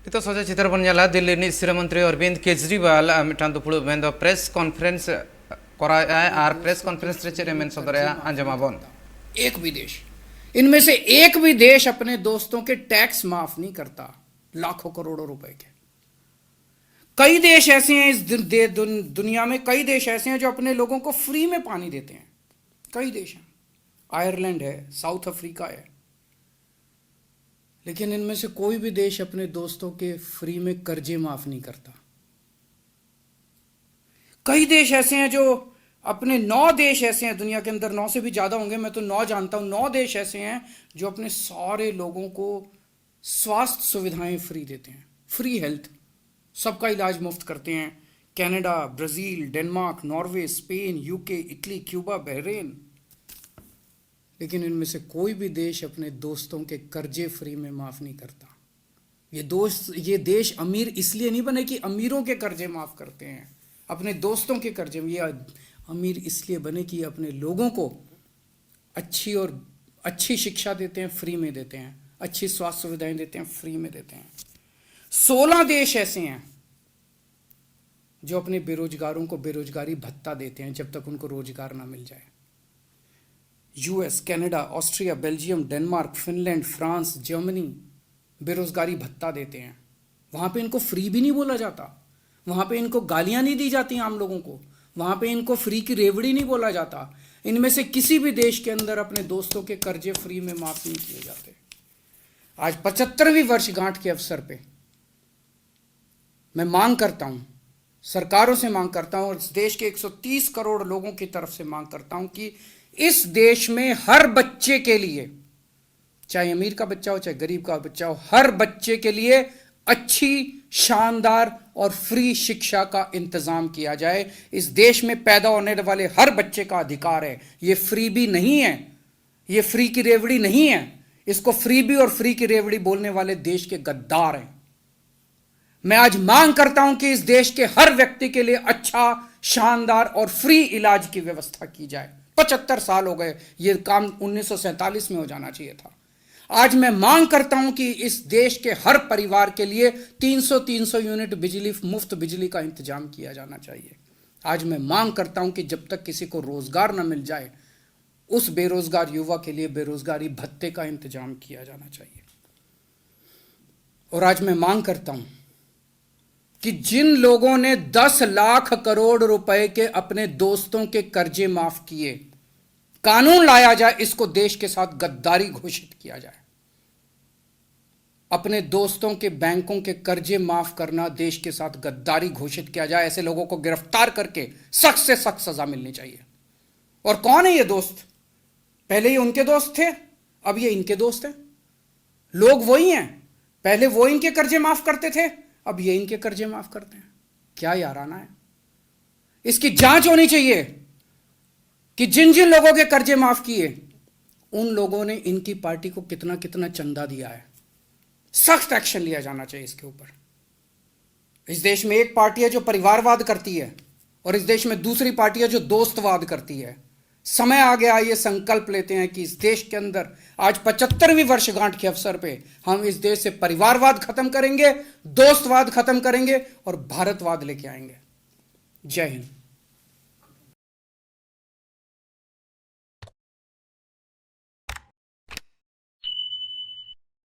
Itu saja citra penyala Delhi ni Sri Menteri Arvind Kejriwal mitan dupulu mendo press conference korai ar press conference recere men sodara anjamabon. एक भी देश, इनमें से एक भी देश अपने दोस्तों के टैक्स माफ नहीं करता, लाखों करोड़ों रुपए के। कई देश ऐसे हैं इस दुनिया में, कई देश ऐसे हैं जो अपने लोगों को फ्री में पानी देते हैं। कई देश हैं, आयरलैंड है, साउथ अफ्रीका है, लेकिन इनमें से कोई भी देश अपने दोस्तों के फ्री में कर्जे माफ नहीं करता। कई देश ऐसे हैं जो अपने 9 देश ऐसे हैं दुनिया के अंदर, 9 से भी ज्यादा होंगे, मैं तो 9 जानता हूं, 9 देश ऐसे हैं जो अपने सारे लोगों को स्वास्थ्य सुविधाएं फ्री देते हैं, फ्री हेल्थ, सबका इलाज मुफ्त करते हैं। Canada, Brazil, Denmark, Norway, Spain, UK, Italy, Cuba, Bahrain. लेकिन इनमें से कोई भी देश अपने दोस्तों के कर्जे फ्री में माफ नहीं करता। ये देश अमीर इसलिए नहीं बने कि अमीरों के कर्जे माफ करते हैं, अपने दोस्तों के कर्जे में। ये अमीर इसलिए बने कि अपने लोगों को अच्छी शिक्षा देते हैं, फ्री में देते हैं, अच्छी स्वास्थ्य सुविधाएं देते हैं, फ्री में देते हैं। 16 देश ऐसे हैं जो अपने बेरोजगारों को बेरोजगारी भत्ता देते हैं जब तक उनको रोजगार ना मिल जाए। US, Canada, Austria, Belgium, Denmark, Finland, France, Germany बेरोजगारी भत्ता देते हैं। वहां पे इनको फ्री भी नहीं बोला जाता, वहां पे इनको गालियां नहीं दी जाती आम लोगों को, वहां पे इनको फ्री की रेवड़ी नहीं बोला जाता। इनमें से किसी भी देश के अंदर अपने दोस्तों के कर्जे फ्री में माफ नहीं किए जाते। आज 75वीं वर्षगांठ के अवसर पे मैं मांग करता हूं, सरकारों से मांग करता हूं और इस देश के 130 करोड़ लोगों की तरफ से मांग करता हूं कि इस देश में हर बच्चे के लिए, चाहे अमीर का बच्चा हो चाहे गरीब का बच्चा हो, हर बच्चे के लिए अच्छी, शानदार और फ्री शिक्षा का इंतजाम किया जाए। इस देश में पैदा होने वाले हर बच्चे का अधिकार है। ये फ्री भी नहीं है, ये फ्री की रेवड़ी नहीं है। इसको फ्री भी और फ्री की रेवड़ी बोलने वाले देश के गद्दार हैं। मैं आज मांग करता हूं कि इस देश के हर व्यक्ति के लिए अच्छा, शानदार और फ्री इलाज की व्यवस्था की जाए। 75 साल हो गए, यह काम 1947 में हो जाना चाहिए था। आज मैं मांग करता हूं कि इस देश के हर परिवार के लिए 300 यूनिट बिजली, मुफ्त बिजली का इंतजाम किया जाना चाहिए। आज मैं मांग करता हूं कि जब तक किसी को रोजगार न मिल जाए, उस बेरोजगार युवा के लिए बेरोजगारी भत्ते का इंतजाम किया जाना चाहिए। और आज मैं मांग करता हूं कि जिन लोगों ने 10 लाख करोड़ रुपए के अपने दोस्तों के कर्जे माफ किए, कानून लाया जाए, इसको देश के साथ गद्दारी घोषित किया जाए। अपने दोस्तों के बैंकों के कर्जे माफ करना देश के साथ गद्दारी घोषित किया जाए। ऐसे लोगों को गिरफ्तार करके सख्त से सख्त सजा मिलनी चाहिए। और कौन है ये दोस्त? पहले ये उनके दोस्त थे, अब ये इनके दोस्त हैं। लोग वही हैं, पहले वो इनके कर्जे माफ करते थे, अब ये इनके कर्जे माफ करते हैं। क्या याराना है? इसकी जांच होनी चाहिए कि जिन जिन लोगों के कर्जे माफ किए, उन लोगों ने इनकी पार्टी को कितना कितना चंदा दिया है। सख्त एक्शन लिया जाना चाहिए इसके ऊपर। इस देश में एक पार्टी है जो परिवारवाद करती है और इस देश में दूसरी पार्टी है जो दोस्तवाद करती है। समय आ गया, ये संकल्प लेते हैं कि इस देश के अंदर आज 75वीं वर्षगांठ के अवसर पे हम इस देश से परिवारवाद खत्म करेंगे, दोस्तवाद खत्म करेंगे और भारतवाद लेके आएंगे। जय हिंद।